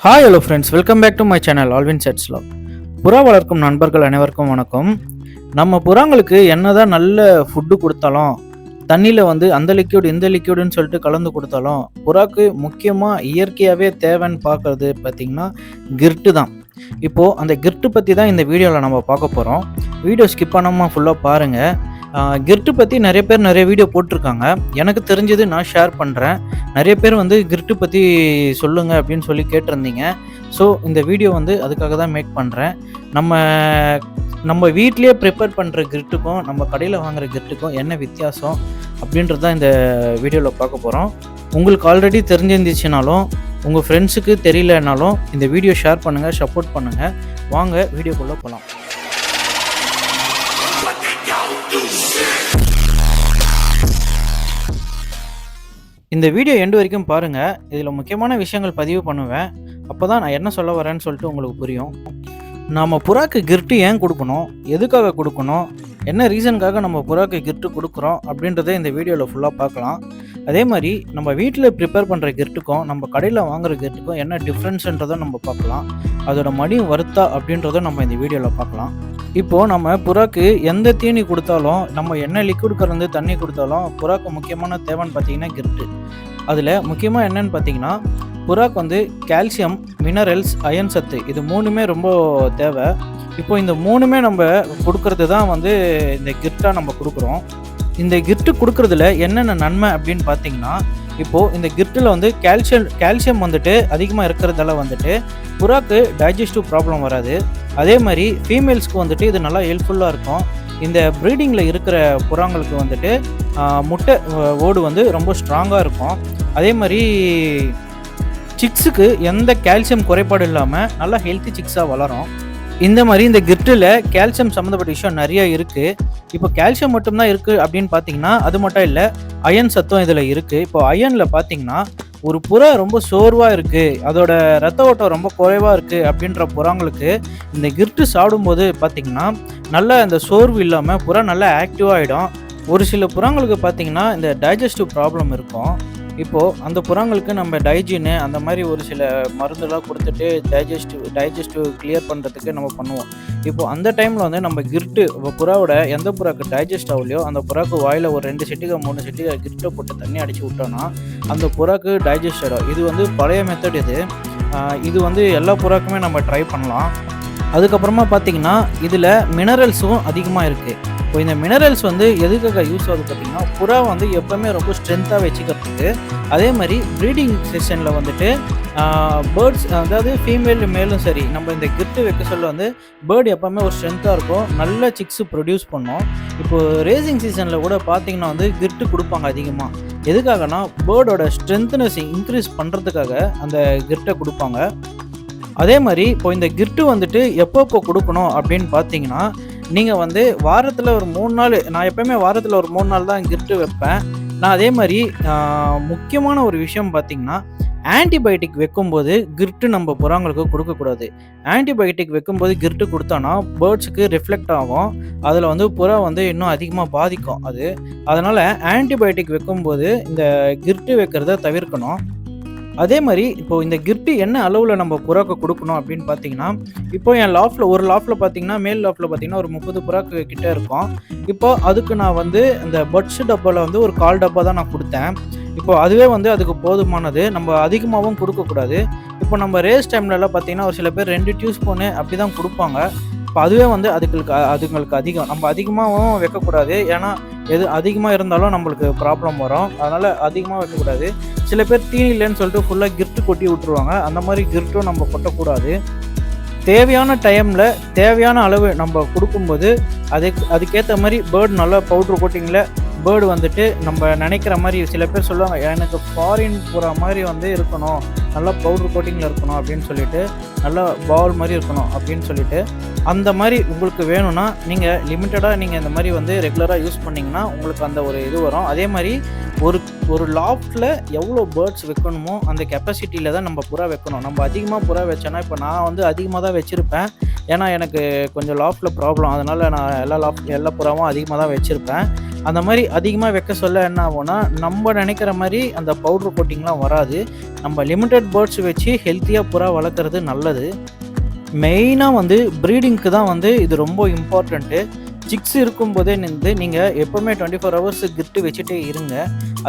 Hi hello friends, welcome back to my channel Alvin sets love. புறா வளர்க்கும் நண்பர்கள் அனைவருக்கும் வணக்கம். நம்ம புறாங்களுக்கு என்னதான் நல்ல ஃபுட்டு கொடுத்தாலும், தண்ணியில் அந்த லிக்யூட் இந்த லிக்யூடுன்னு சொல்லிட்டு கலந்து கொடுத்தாலும், புறாக்கு முக்கியமாக இயற்கையாகவே தேவைன்னு பார்க்குறது பார்த்திங்கன்னா கிர்ட்டு தான். இப்போது அந்த கிர்ட்டு பற்றி தான் இந்த வீடியோவில் நம்ம பார்க்க போகிறோம். வீடியோ ஸ்கிப் பண்ணாமல் ஃபுல்லாக பாருங்கள். கிர்ட்டு பற்றி நிறைய பேர் நிறைய வீடியோ போட்டிருக்காங்க. எனக்கு தெரிஞ்சது நான் ஷேர் பண்ணுறேன். நிறைய பேர் கிர்ட்டு பற்றி சொல்லுங்கள் அப்படின்னு சொல்லி கேட்டிருந்தீங்க. ஸோ இந்த வீடியோ அதுக்காக தான் மேக் பண்ணுறேன். நம்ம வீட்லேயே ப்ரிப்பேர் பண்ணுற கிர்ட்டுக்கும் நம்ம கடையில் வாங்குகிற கிர்ட்டுக்கும் என்ன வித்தியாசம் அப்படின்றது தான் இந்த வீடியோவில் பார்க்க போகிறோம். உங்களுக்கு ஆல்ரெடி தெரிஞ்சிருந்துச்சுனாலும் உங்கள் ஃப்ரெண்ட்ஸுக்கு தெரியலனாலும் இந்த வீடியோ ஷேர் பண்ணுங்கள், சப்போர்ட் பண்ணுங்கள். வாங்க வீடியோக்குள்ளே போகலாம். இந்த வீடியோ எண்டு வரைக்கும் பாருங்கள். இதில் முக்கியமான விஷயங்கள் பதிவு பண்ணுவேன். அப்போ தான் நான் என்ன சொல்ல வரேன்னு சொல்லிட்டு உங்களுக்கு புரியும். நம்ம புறாக்கு கிர்ட்டு ஏன் கொடுக்கணும், எதுக்காக கொடுக்கணும், என்ன ரீசனுக்காக நம்ம புறாக்கு கிர்ட்டு கொடுக்குறோம் அப்படின்றத இந்த வீடியோவில் ஃபுல்லாக பார்க்கலாம். அதே மாதிரி நம்ம வீட்டில் ப்ரிப்பேர் பண்ணுற கிர்ட்டுக்கும் நம்ம கடையில் வாங்குகிற கிர்ட்டுக்கும் என்ன டிஃப்ரென்ஸுன்றதை நம்ம பார்க்கலாம். அதோட மடி வருத்தா அப்படின்றத நம்ம இந்த வீடியோவில் பார்க்கலாம். இப்போது நம்ம புறாக்கு எந்த தீனி கொடுத்தாலும், நம்ம என்ன லிக்விட் கலந்து தண்ணி கொடுத்தாலும் புறாக்கு முக்கியமான தேவைன்னு பார்த்தீங்கன்னா கிர்ட்டு. அதில் முக்கியமாக என்னென்னு பார்த்தீங்கன்னா புறாக்கு கால்சியம், மினரல்ஸ், அயன் சத்து, இது மூணுமே ரொம்ப தேவை. இப்போ இந்த மூணுமே நம்ம கொடுக்கறது தான் இந்த கிர்ட்டாக நம்ம கொடுக்குறோம். இந்த கிர்ட்டு கொடுக்குறதுல என்னென்ன நன்மை அப்படின்னு பார்த்தீங்கன்னா, இப்போது இந்த கிர்ட்டில் கால்சியம் அதிகமாக இருக்கிறதால புறாக்கு டைஜஸ்டிவ் ப்ராப்ளம் வராது. அதே மாதிரி ஃபீமேல்ஸ்க்கு இது நல்லா ஹெல்ப்ஃபுல்லாக இருக்கும். இந்த ப்ரீடிங்கில் இருக்கிற புறாங்களுக்கு முட்டை ஓடு ரொம்ப ஸ்ட்ராங்காக இருக்கும். அதே மாதிரி சிக்ஸுக்கு எந்த கால்சியம் குறைபாடு இல்லாமல் நல்லா ஹெல்த்தி சிக்ஸாக வளரும். இந்த மாதிரி இந்த கிர்ட்டில் கால்சியம் சம்மந்தப்பட்ட விஷயம் நிறைய இருக்குது. இப்போ கால்சியம் மட்டும்தான் இருக்குது அப்படின்னு பார்த்தீங்கன்னா அது மட்டும் இல்லை, அயன் சத்தும் இதில் இருக்குது. இப்போ அயனில் பார்த்தீங்கன்னா ஒரு புறா ரொம்ப சோர்வாக இருக்குது, அதோட ரத்த ஓட்டம் ரொம்ப குறைவாக இருக்குது அப்படின்ற புறாங்களுக்கு இந்த கிர்ட்டு சாப்பிடும்போது பார்த்திங்கன்னா நல்லா இந்த சோர்வு இல்லாமல் புறா நல்லா ஆக்டிவாக ஆகிடும். ஒரு சில புறாங்களுக்கு பார்த்திங்கன்னா இந்த டைஜஸ்டிவ் ப்ராப்ளம் இருக்கும். இப்போது அந்த புறாங்களுக்கு நம்ம டைஜின்னு அந்த மாதிரி ஒரு சில மருந்துலாம் கொடுத்துட்டு டைஜஸ்டிவ் கிளியர் பண்ணுறதுக்கு நம்ம பண்ணுவோம். இப்போது அந்த டைமில் நம்ம கிர்ட்டு புறாவோட எந்த புறாக்கு டைஜஸ்ட் ஆகலையோ அந்த புறாக்கு வாயில் ஒரு 2 சிட்டிகை 3 சிட்டிகை கிர்ட்டை போட்டு தண்ணி அடித்து விட்டோன்னா அந்த புறாக்கு டைஜஸ்ட் ஆகிடும். இது பழைய மெத்தட். இது எல்லா புறாக்குமே நம்ம ட்ரை பண்ணலாம். அதுக்கப்புறமா பார்த்திங்கன்னா இதில் மினரல்ஸும் அதிகமாக இருக்குது. இப்போ இந்த மினரல்ஸ் எதுக்காக யூஸ் ஆகுது பார்த்திங்கன்னா புறா எப்போவுமே ரொம்ப ஸ்ட்ரென்த்தாக வச்சுக்கிறதுக்கு. அதே மாதிரி ப்ரீடிங் செஷனில் பேர்ட்ஸ், அதாவது ஃபீமேல் மேலும் சரி, நம்ம இந்த கிர்ட்டு வைக்க சொல்ல பேர்டு எப்போவுமே ஒரு ஸ்ட்ரென்த்தாக இருக்கும், நல்ல சிக்ஸு ப்ரொடியூஸ் பண்ணோம். இப்போது ரேசிங் சீசனில் கூட பார்த்திங்கன்னா கிர்ட்டு கொடுப்பாங்க அதிகமாக. எதுக்காகனா பேர்டோட ஸ்ட்ரென்த்னஸ் இன்க்ரீஸ் பண்ணுறதுக்காக அந்த கிர்ட்டை கொடுப்பாங்க. அதே மாதிரி இப்போ இந்த கிர்ட்டு எப்போ கொடுக்கணும் அப்படின்னு பார்த்தீங்கன்னா, நீங்கள் வாரத்தில் ஒரு 3 நாள், நான் எப்போயுமே வாரத்தில் ஒரு 3 நாள் தான் கிர்ட்டு வைப்பேன். நான் அதே மாதிரி முக்கியமான ஒரு விஷயம் பார்த்திங்கன்னா, ஆன்டிபயோட்டிக் வைக்கும்போது கிர்ட்டு நம்ம புறாங்களுக்கு கொடுக்கக்கூடாது. ஆன்டிபயோட்டிக் வைக்கும்போது கிர்ட்டு கொடுத்தோன்னா பேர்ட்ஸுக்கு ரிஃப்ளெக்ட் ஆகும். அதில் புறா இன்னும் அதிகமாக பாதிக்கும் அது. அதனால் ஆன்டிபயோட்டிக் வைக்கும்போது இந்த கிர்ட்டு வைக்கிறத தவிர்க்கணும். அதே மாதிரி இப்போது இந்த கிர்ட்டு என்ன அளவில் நம்ம புறாக்கு கொடுக்கணும் அப்படின்னு பார்த்தீங்கன்னா, இப்போ என் ஒரு லாஃப்டில் பார்த்தீங்கன்னா, மேல் லாஃப்டில் பார்த்தீங்கன்னா ஒரு 30 புறாக்கு கிட்டே இருக்கும். இப்போ அதுக்கு நான் இந்த பட்ஸ் டப்பாவில் ஒரு 1/4 டப்பா தான் நான் கொடுத்தேன். இப்போ அதுவே அதுக்கு போதுமானது. நம்ம அதிகமாகவும் கொடுக்கக்கூடாது. இப்போ நம்ம ரேஸ் டைம்லலாம் பார்த்தீங்கன்னா ஒரு சில பேர் 2 டியூஸ்பூனு அப்படி தான் கொடுப்பாங்க. இப்போ அதுவே அதுங்களுக்கு அதிகம். நம்ம அதிகமாகவும் வைக்கக்கூடாது. ஏன்னா எது அதிகமாக இருந்தாலும் நம்மளுக்கு ப்ராப்ளம் வரும். அதனால் அதிகமாக வைக்கக்கூடாது. சில பேர் தீனி இல்லைன்னு சொல்லிட்டு ஃபுல்லாக கிர்ட்டு கொட்டி விட்டுருவாங்க. அந்த மாதிரி கிர்ட்டும் நம்ம கொட்டக்கூடாது. தேவையான டைமில் தேவையான அளவு நம்ம கொடுக்கும்போது அதுக்கேற்ற மாதிரி பேர்டு நல்லா பவுட்ரு கோட்டிங்கில் பேர்டு நம்ம நினைக்கிற மாதிரி, சில பேர் சொல்லுவாங்க எனக்கு ஃபாரின் புறா மாதிரி இருக்கணும், நல்லா பவுட்ரு கோட்டிங்கில் இருக்கணும் அப்படின்னு சொல்லிட்டு, நல்லா பால் மாதிரி இருக்கணும் அப்படின்னு சொல்லிட்டு, அந்த மாதிரி உங்களுக்கு வேணும்னா நீங்கள் லிமிட்டடாக நீங்கள் இந்த மாதிரி ரெகுலராக யூஸ் பண்ணிங்கன்னா உங்களுக்கு அந்த ஒரு இது வரும். அதே மாதிரி ஒரு லாஃப்டில் எவ்வளோ பேர்ட்ஸ் வைக்கணுமோ அந்த கெப்பாசிட்டியில் தான் நம்ம புறா வைக்கணும். நம்ம அதிகமாக புறா வச்சோன்னா, இப்போ நான் அதிகமாக தான் வச்சுருப்பேன். ஏன்னா எனக்கு கொஞ்சம் லாஃப்டில் ப்ராப்ளம், அதனால் நான் எல்லா புறாவும் அதிகமாக தான் வச்சுருப்பேன். அந்த மாதிரி அதிகமாக வைக்க சொல்ல என்ன ஆகும்னா, நம்ம நினைக்கிற மாதிரி அந்த பவுடர் கோட்டிங்லாம் வராது. நம்ம லிமிட்டட் பேர்ட்ஸ் வச்சு ஹெல்த்தியாக புறா வளர்க்குறது நல்லது. மெயினாக வந்து ப்ரீடிங்க்கு தான் வந்து இது ரொம்ப இம்பார்ட்டண்ட்டு. சிக்ஸ் இருக்கும்போதே நீங்கள் எப்போவுமே 24 ஹவர்ஸ் கிட்டு வச்சுட்டே இருங்க.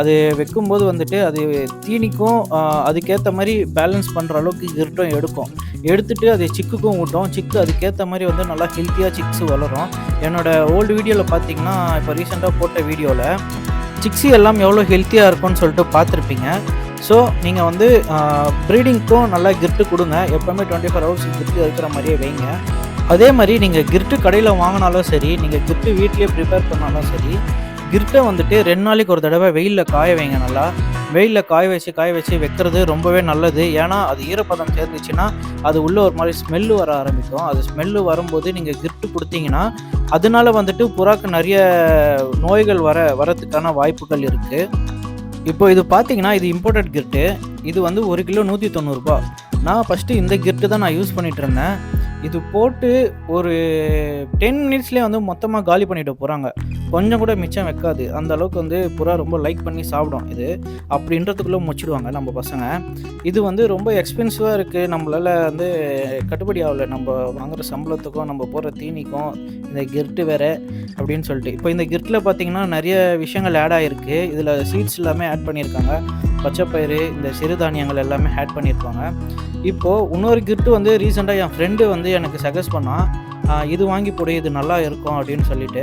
அது வைக்கும்போது வந்துட்டு அது தீனிக்கும் அதுக்கேற்ற மாதிரி பேலன்ஸ் பண்ணுற அளவுக்கு கிர்ட்டும் எடுக்கும். எடுத்துகிட்டு அது சிக்குக்கும் ஊட்டும். சிக்கு அதுக்கேற்ற மாதிரி வந்து நல்லா ஹெல்த்தியாக சிக்ஸ் வளரும். என்னோடய ஓல்டு வீடியோவில் பார்த்தீங்கன்னா, இப்போ ரீசெண்டாக போட்ட வீடியோவில் சிக்ஸி எல்லாம் எவ்வளோ ஹெல்த்தியாக இருக்கும்னு சொல்லிட்டு பார்த்துருப்பீங்க. ஸோ நீங்கள் வந்து ப்ரீடிங்க்கும் நல்லா கிர்ட்டு கொடுங்க. எப்போவுமே 24 ஹவர்ஸ் கிர்ட்டு இருக்கிற மாதிரியே வைங்க. அதே மாதிரி நீங்கள் கிர்ட்டு கடையில் வாங்கினாலும் சரி, நீங்கள் கிர்ட்டு வீட்லேயே ப்ரிப்பேர் பண்ணாலும் சரி, கிர்ட்டை வந்துட்டு 2 நாளைக்கு ஒரு தடவை வெயிலில் காய வைங்க. நல்லா வெயிலில் காய வச்சு வைக்கிறது ரொம்பவே நல்லது. ஏன்னா அது ஈரப்பதம் சேர்ந்துச்சுன்னா அது உள்ளே ஒரு மாதிரி ஸ்மெல்லு வர ஆரம்பிக்கும். அது ஸ்மெல்லு வரும்போது நீங்கள் கிர்ட்டு கொடுத்தீங்கன்னா அதனால வந்துட்டு புறாக்கு நிறைய நோய்கள் வரத்துக்கான வாய்ப்புகள் இருக்குது. இப்போ இது பார்த்தீங்கன்னா, இது இம்போர்ட்டட் கிர்ட்டு. இது வந்து 1 கிலோ 190 ரூபா. நான் ஃபஸ்ட்டு இந்த கிர்ட்டு தான் நான் யூஸ் பண்ணிகிட்டு இருந்தேன். இது போட்டு ஒரு 10 மினிட்ஸ்லேயே வந்து மொத்தமாக காலி பண்ணிட்டு போகிறாங்க. கொஞ்சம் கூட மிச்சம் வைக்காது. அந்த அளவுக்கு வந்து புறா ரொம்ப லைக் பண்ணி சாப்பிடும் இது. அப்படின்றதுக்குள்ளே முடிச்சிடுவாங்க நம்ம பசங்க. இது வந்து ரொம்ப எக்ஸ்பென்சிவாக இருக்குது. நம்மளால் வந்து கட்டுப்படி ஆகலை. நம்ம வாங்குகிற சம்பளத்துக்கும் நம்ம போடுற தீனிக்கும் இந்த கிர்ட்டு வேறு அப்படின்னு சொல்லிட்டு. இப்போ இந்த கிர்ட்டில் பார்த்தீங்கன்னா நிறைய விஷயங்கள் ஆட் ஆகிருக்கு. இதில் சீட்ஸ் எல்லாமே ஆட் பண்ணியிருக்காங்க. பச்சைப்பயிறு, இந்த சிறுதானியங்கள் எல்லாமே ஆட் பண்ணியிருப்பாங்க. இப்போது இன்னொரு கிர்ட்டு வந்து ரீசெண்டாக என் ஃப்ரெண்டு வந்து எனக்கு சஜஸ்ட் பண்ணான். இது வாங்கி போடு, இது நல்லா இருக்கும் அப்படின்னு சொல்லிட்டு.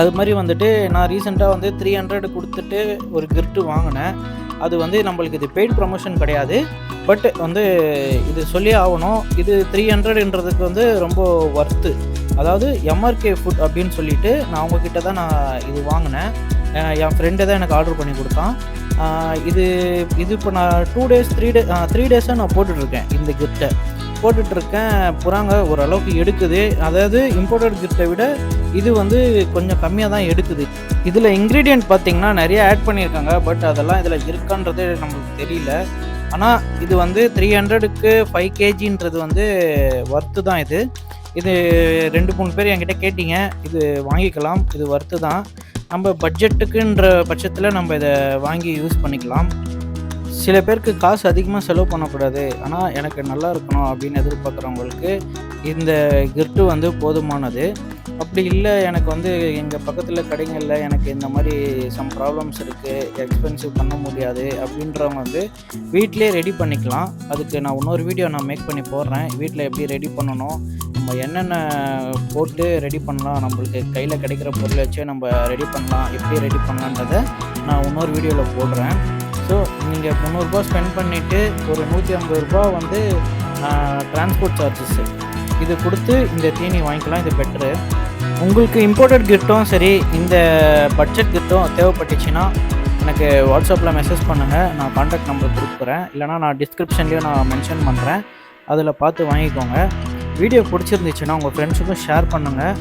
அது மாதிரி வந்துட்டு நான் ரீசெண்டாக வந்து 300 கொடுத்துட்டு ஒரு கிர்ட்டு வாங்கினேன். அது வந்து நம்மளுக்கு இது பெய்ட் ப்ரமோஷன் கிடையாது. பட் வந்து இது சொல்லியே ஆகணும். இது 300ன்றதுக்கு வந்து ரொம்ப ஒர்த்து. அதாவது எம்ஆர்கே ஃபுட் அப்படின்னு சொல்லிட்டு நான் அவங்கக்கிட்ட தான் நான் இது வாங்கினேன். என் ஃப்ரெண்டு தான் எனக்கு ஆர்டர் பண்ணி கொடுத்தான். இது இப்போ நான் 3 டேஸாக நான் போட்டுட்ருக்கேன். இந்த கிர்ட்டை போட்டுட்ருக்கேன். புறாங்க ஓரளவுக்கு எடுக்குது. அதாவது இம்போர்ட்டட் கிர்ட்டை விட இது வந்து கொஞ்சம் கம்மியாக தான் எடுக்குது. இதில் இன்க்ரீடியன்ட் பார்த்திங்கன்னா நிறைய ஆட் பண்ணியிருக்காங்க. பட் அதெல்லாம் இதில் இருக்கான்றது நம்மளுக்கு தெரியல. ஆனால் இது வந்து 300க்கு 5 kgன்றது வந்து ஒர்த்து தான். இது 2-3 பேர் என்கிட்ட கேட்டிங்க. இது வாங்கிக்கலாம். இது ஒர்த்து தான். நம்ம பட்ஜெட்டுக்குன்ற பட்சத்தில் நம்ம இதை வாங்கி யூஸ் பண்ணிக்கலாம். சில பேருக்கு காசு அதிகமாக செலவு பண்ணக்கூடாது, ஆனால் எனக்கு நல்லா இருக்கணும் அப்படின்னு எதிர்பார்க்குறவங்களுக்கு இந்த கிர்ட்டு வந்து போதுமானது. அப்படி இல்லை, எனக்கு வந்து எங்கள் பக்கத்தில் கடைகளில் எனக்கு இந்த மாதிரி சம் ப்ராப்ளம்ஸ் இருக்குது, எக்ஸ்பென்சிவ் பண்ண முடியாது அப்படின்றவங்க வந்து வீட்டிலே ரெடி பண்ணிக்கலாம். அதுக்கு நான் இன்னொரு வீடியோ நான் மேக் பண்ணி போடுறேன். வீட்டில் எப்படி ரெடி பண்ணணும், நம்ம என்னென்ன போட்டு ரெடி பண்ணலாம், நம்மளுக்கு கையில் கிடைக்கிற பொருளை வச்சு நம்ம ரெடி பண்ணலாம், எப்படி ரெடி பண்ணலான்றதை நான் இன்னொரு வீடியோவில் போடுறேன். ஸோ நீங்கள் 300 ரூபா ஸ்பெண்ட் பண்ணிவிட்டு ஒரு 150 ரூபா வந்து டிரான்ஸ்போர்ட் சார்ஜஸ்ஸு இது கொடுத்து இந்த தீனி வாங்கிக்கலாம். இது பெட்ரு. உங்களுக்கு இம்போர்ட்டட் கிஃப்ட்டும் சரி, இந்த பட்ஜெட் கிஃப்ட்டும் தேவைப்பட்டுச்சுன்னா எனக்கு வாட்ஸ்அப்பில் மெசேஜ் பண்ணுங்கள். நான் கான்டாக்ட் நம்பர் கொடுக்குறேன். இல்லைனா நான் டிஸ்கிரிப்ஷன்லேயும் நான் மென்ஷன் பண்ணுறேன். அதில் பார்த்து வாங்கிக்கோங்க. வீடியோ பிடிச்சிருந்துச்சுன்னா உங்கள் ஃப்ரெண்ட்ஸுக்கும் ஷேர் பண்ணுங்கள்.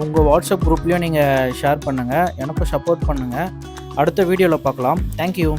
உங்கள் வாட்ஸ்அப் குரூப்லேயும் நீங்கள் ஷேர் பண்ணுங்கள். எனக்கும் சப்போர்ட் பண்ணுங்கள். அடுத்த வீடியோவில் பார்க்கலாம். தேங்க்யூ.